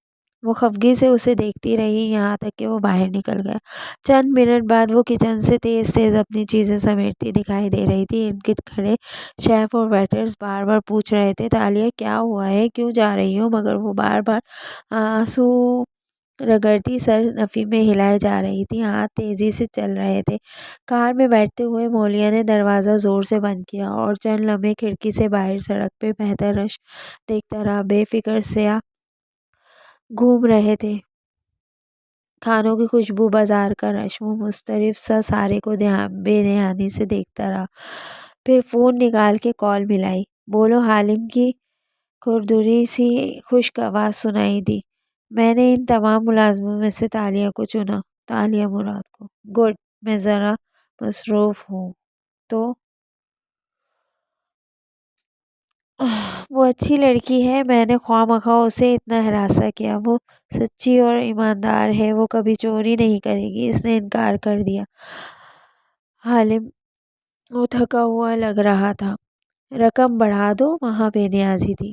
وہ خفگی سے اسے دیکھتی رہی یہاں تک کہ وہ باہر نکل گیا۔ چند منٹ بعد وہ کچن سے تیز اپنی چیزیں سمیٹتی دکھائی دے رہی تھی۔ ارد گرد کھڑے شیف اور ویٹرز بار بار پوچھ رہے تھے: تالیہ کیا ہوا ہے، کیوں جا رہی ہو؟ مگر وہ بار بار آنسو رگڑتی سر نفی میں ہلائے جا رہی تھی۔ ہاتھ تیزی سے چل رہے تھے۔ کار میں بیٹھتے ہوئے مولیا نے دروازہ زور سے بند کیا اور چند لمحے کھڑکی سے باہر سڑک پہ بہتا رش دیکھتا رہا۔ بے فکر سیاح گھوم رہے تھے، کھانوں کی خوشبو، بازار کا رش۔ وہ مضطرب سا سارے کو بے دھیانی سے دیکھتا رہا، پھر فون نکال کے کال ملائی۔ بولو۔ حالم کی کھردری سی خشک آواز سنائی دی۔ میں نے ان تمام ملازموں میں سے تالیہ کو چنا۔ تالیہ مراد کو؟ گڈ۔ میں ذرا مصروف ہوں تو وہ اچھی لڑکی ہے، میں نے خواہ مخواہ اسے اتنا ہراساں کیا۔ وہ سچی اور ایماندار ہے، وہ کبھی چوری نہیں کرے گی۔ اس نے انکار کر دیا۔ حالم وہ تھکا ہوا لگ رہا تھا۔ رقم بڑھا دو، وہاں بے نیازی تھی۔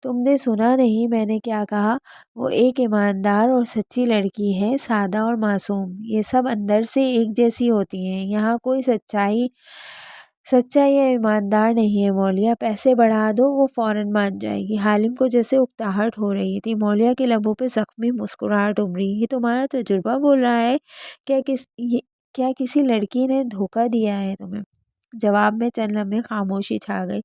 تم نے سنا نہیں میں نے کیا کہا؟ وہ ایک ایماندار اور سچی لڑکی ہے، سادہ اور معصوم، یہ سب اندر سے ایک جیسی ہوتی ہیں۔ یہاں کوئی سچائی سچا یا ایماندار نہیں ہے مولیا، پیسے بڑھا دو وہ فوراً مان جائے گی۔ حالم کو جیسے اکتاہٹ ہو رہی تھی۔ مولیا کے لبوں پہ زخمی مسکراہٹ ابھری۔ یہ تمہارا تجربہ بول رہا ہے؟ کیا کسی لڑکی نے دھوکہ دیا ہے تمہیں؟ جواب میں چند لمحے خاموشی چھا گئی،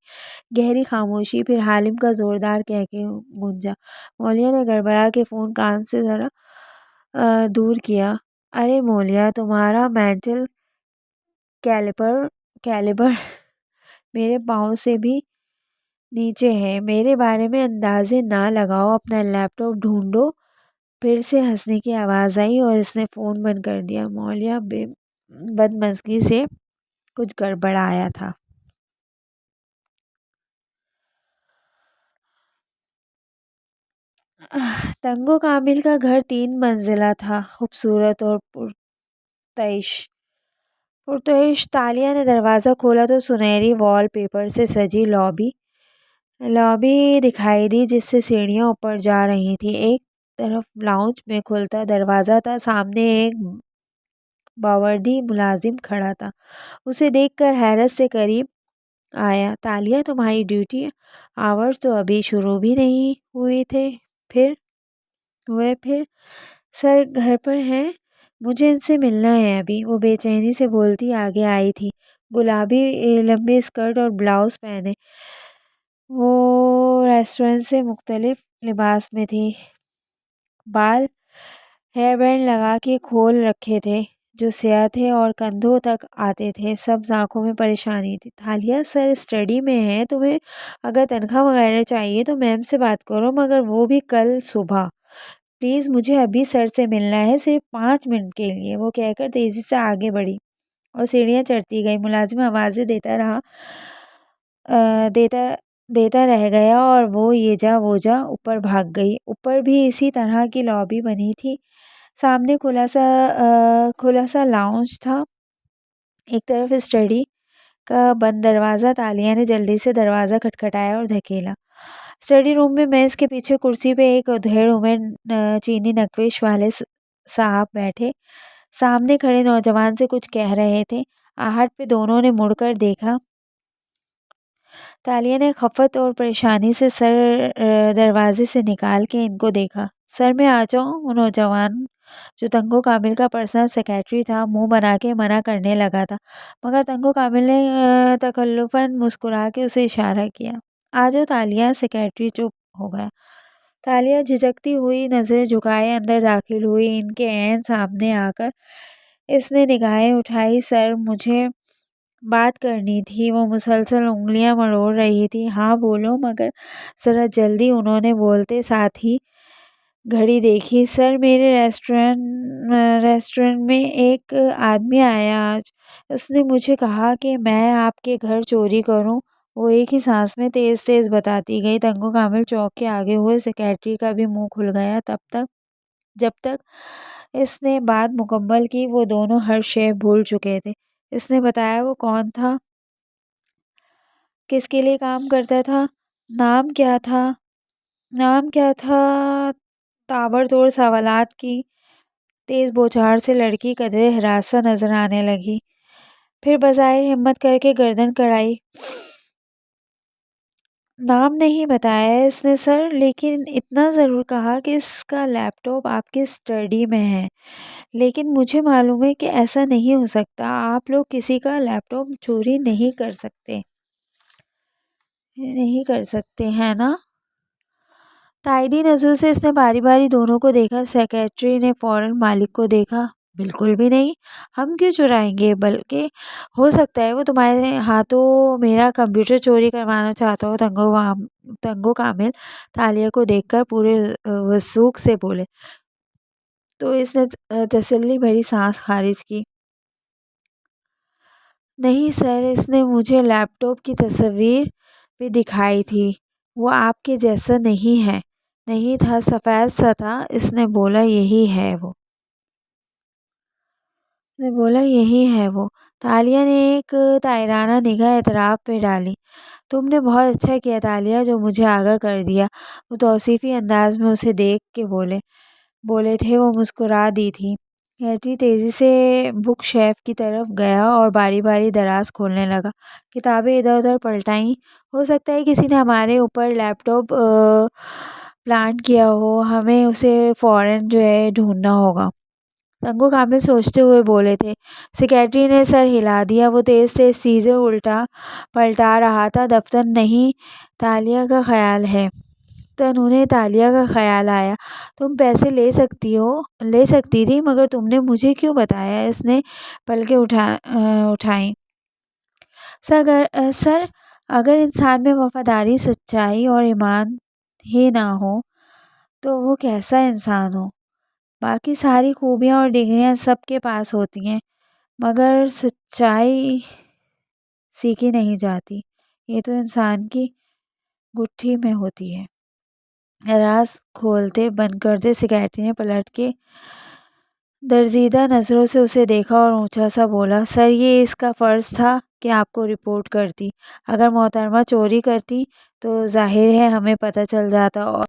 گہری خاموشی۔ پھر حالم کا زوردار کہکے گونجا۔ مولیا نے گڑبڑا کے فون کان سے ذرا دور کیا۔ ارے مولیا، تمہارا مینٹل کیلیبر میرے پاؤں سے بھی نیچے ہے۔ میرے بارے میں اندازے نہ لگاؤ، اپنا لیپ ٹاپ ڈھونڈو۔ پھر سے ہنسنے کی آواز آئی اور اس نے فون بند کر دیا۔ مولیا بدمزگی سے کچھ گڑبڑایا تھا۔ تنگو کامل کا گھر 3 منزلہ تھا، خوبصورت اور پرتعیش۔ تالیہ نے دروازہ کھولا تو سنہری وال پیپر سے سجی لابی دکھائی دی جس سے سیڑھیاں اوپر جا رہی تھیں۔ ایک طرف لاؤنج میں کھلتا دروازہ تھا، سامنے ایک باوردی ملازم کھڑا تھا۔ اسے دیکھ کر حیرت سے قریب آیا۔ تالیہ، تمہاری ڈیوٹی آورز تو ابھی شروع بھی نہیں ہوئے تھے۔ پھر سر گھر پر ہیں؟ مجھے ان سے ملنا ہے ابھی، وہ بے چینی سے بولتی آگے آئی تھی۔ گلابی لمبے اسکرٹ اور بلاؤز پہنے وہ ریسٹورنٹ سے مختلف لباس میں تھی۔ بال ہیئر بینڈ لگا کے کھول رکھے تھے جو سیاہ تھے اور کندھوں تک آتے تھے۔ سبز آنکھوں میں پریشانی تھی۔ تالیہ، سر اسٹڈی میں ہیں، تمہیں اگر تنخواہ وغیرہ چاہیے تو میم سے بات کرو، مگر وہ بھی کل صبح۔ پلیز مجھے ابھی سر سے ملنا ہے، صرف 5 منٹ کے لیے، وہ کہہ کر تیزی سے آگے بڑھی اور سیڑھیاں چڑھتی گئی۔ ملازم آوازیں دیتا رہ گیا اور وہ یہ جا وہ جا اوپر بھاگ گئی۔ اوپر بھی اسی طرح کی لابی بنی تھی۔ سامنے کھلا سا لاؤنج تھا، ایک طرف اسٹڈی کا بند دروازہ۔ تالیہ نے جلدی سے دروازہ کھٹکھٹایا اور دھکیلا۔ اسٹڈی روم میں میز کے پیچھے کرسی پہ ایک ادھیڑ عمر چینی نگوش والے صاحب بیٹھے سامنے کھڑے نوجوان سے کچھ کہہ رہے تھے۔ آہٹ پہ دونوں نے مڑ کر دیکھا۔ تالیہ نے خفت اور پریشانی سے سر دروازے سے نکال کے ان کو دیکھا۔ سر میں آ جاؤں؟ وہ نوجوان جو تنگو کامل کا پرسنل سیکرٹری تھا منہ بنا کے منع کرنے لگا تھا، مگر تنگو کامل نے تکلفاً مسکرا کے اسے اشارہ کیا۔ آ جاؤ تالیہ۔ سیکرٹری چپ ہو گیا۔ تالیہ جھجکتی ہوئی نظریں جھکائے اندر داخل ہوئی۔ ان کے عین سامنے آ کر اس نے نگاہیں اٹھائی۔ سر، مجھے بات کرنی تھی۔ وہ مسلسل انگلیاں مروڑ رہی تھی۔ ہاں بولو، مگر ذرا جلدی، انہوں نے بولتے ساتھ ہی گھڑی دیکھی۔ سر، میرے ریسٹورنٹ میں ایک آدمی آیا آج۔ اس نے مجھے کہا کہ میں آپ کے گھر چوری کروں۔ وہ ایک ہی سانس میں تیز تیز بتاتی گئی۔ تنگو کامل چونک کے آگے ہوئے۔ سیکرٹری کا بھی منہ کھل گیا۔ جب تک اس نے بات مکمل کی وہ دونوں ہر شے بھول چکے تھے۔ اس نے بتایا وہ کون تھا، کس کے لیے کام کرتا تھا، نام کیا تھا؟ تابڑتوڑ سوالات کی تیز بوچھار سے لڑکی قدرے ہراساں نظر آنے لگی۔ پھر بظاہر ہمت کر کے گردن کڑائی۔ نام نہیں بتایا اس نے سر، لیکن اتنا ضرور کہا کہ اس کا لیپ ٹاپ آپ کے اسٹڈی میں ہے۔ لیکن مجھے معلوم ہے کہ ایسا نہیں ہو سکتا۔ آپ لوگ کسی کا لیپ ٹاپ چوری نہیں کر سکتے ہیں نا؟ تائیدی نظروں سے اس نے باری باری دونوں کو دیکھا۔ سیکرٹری نے فوراً مالک کو دیکھا۔ بالکل بھی نہیں، ہم کیوں چرائیں گے؟ بلکہ ہو سکتا ہے وہ تمہارے ہاتھوں میرا کمپیوٹر چوری کروانا چاہتا ہو۔ تنگو کامل تالیہ کو دیکھ کر پورے وثوق سے بولے تو اس نے تسلی بھری سانس خارج کی۔ نہیں سر، اس نے مجھے لیپ ٹاپ کی تصویر بھی دکھائی تھی، وہ آپ کے جیسا نہیں تھا، سفید سا تھا۔ اس نے بولا یہی ہے وہ۔ تالیہ نے ایک طائرانہ نگاہ اعتراف پہ ڈالی۔ تم نے بہت اچھا کیا تالیہ جو مجھے آگاہ کر دیا، وہ توصیفی انداز میں اسے دیکھ کے بولے تھے۔ وہ مسکرا دی تھی۔ سیکریٹری تیزی سے بک شیلف کی طرف گیا اور باری باری دراز کھولنے لگا. کتابیں ادھر ادھر پلٹائیں. ہو سکتا ہے کسی نے ہمارے اوپر لیپ ٹاپ پلانٹ کیا ہو. ہمیں اسے فوراً ڈھونڈنا ہوگا. رنگو کامل سوچتے ہوئے بولے تھے. سیکریٹری نے سر ہلا دیا. وہ تیز تیز چیزیں پلٹا رہا تھا. دفتر نہیں، تالیہ کا خیال ہے. تنوع تالیہ کا خیال آیا. تم پیسے لے سکتی تھی، مگر تم نے مجھے کیوں بتایا؟ اس نے پلکیں اٹھائیں. سر، اگر انسان میں وفاداری، سچائی اور ایمان ہی نہ ہو تو وہ کیسا انسان ہو؟ باقی ساری خوبیاں اور ڈگریاں سب کے پاس ہوتی ہیں، مگر سچائی سیکھی نہیں جاتی. یہ تو انسان کی گٹھی میں ہوتی ہے. راز کھولتے بند کرتے سیکریٹری نے پلٹ کے درزیدہ نظروں سے اسے دیکھا اور اونچا سا بولا. سر، یہ اس کا فرض تھا کہ آپ کو رپورٹ کرتی. اگر محترمہ چوری کرتی تو ظاہر ہے ہمیں پتہ چل جاتا اور